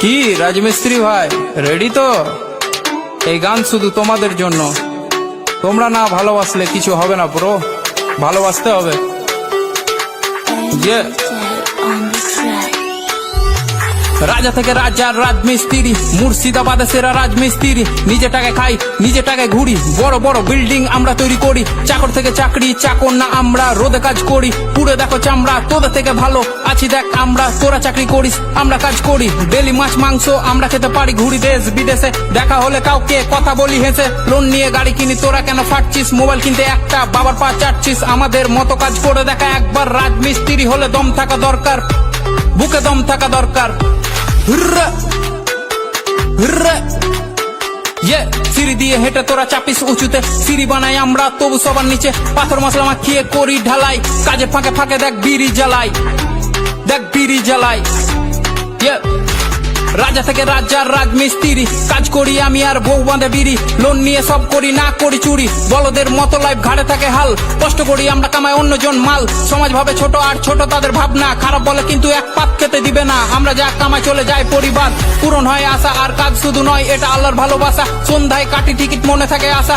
কি রাজমিস্ত্রি ভাই রেডি তো? এই গান শুধু তোমাদের জন্য। তোমরা না ভালোবাসলে কিছু হবে না ব্রো, ভালোবাসতে হবে। যে রাজা থেকে রাজা রাজমিস্ত্রি, মুর্শিদাবাদে সেরা রাজমিস্ত্রি। নিজে টাকায় খাই, নিজে টাকায় ঘুরি, বড় বড় বিল্ডিং আমরা তৈরি করি। চাকর থেকে চাকরি, চাকর না আমরা, রোদে কাজ করি, পুরো দেখো চামড়া। তোদের থেকে ভালো আছি দেখ আমরা, তোরা চাকরি করিস আমরা কাজ করি। ডেলি মাছ মাংস আমরা খেতে পারি, ঘুরি দেশ বিদেশে। দেখা হলে কাউকে কথা বলি হেসে, লোন নিয়ে গাড়ি কিনি, তোরা কেন ফাটছিস? মোবাইল কিনতে একটা বাবার পা চাটছিস। আমাদের মতো কাজ করে দেখা একবার, রাজমিস্ত্রি হলে দম থাকা দরকার, বুকে দম থাকা দরকার। সিঁড়ি দিয়ে হেঁটে তোরা চাপিস উঁচুতে, সিঁড়ি বানাই আমরা তবু সবার নিচে। পাথর মশলা মাখিয়ে করি ঢালাই, কাজের ফাঁকে ফাঁকে দেখ বিড়ি জ্বালাই, দেখ বিড়ি জ্বালাই। রাজা থেকে রাজা রাজমিস্ত্রি, কাজ করি আমি আর বউ বাঁধে বিড়ি। লোন নিয়ে সব করি, না করি চুরি, বলদের মতো লাইফ ঘাড়ে থাকে হাল। কষ্ট করি আমরা, কামাই অন্যজন মাল। সমাজ ভাবে ছোট আর ছোট তাদের ভাবনা, খারাপ বলে কিন্তু এক পাত খেতে দিবে না। আমরা যা কামাই চলে যায় পরিবার, পূরণ হয় আশা। আর কাজ শুধু নয়, এটা আল্লাহর ভালোবাসা। সন্ধ্যায় কাটি টিকিট, মনে থাকে আশা।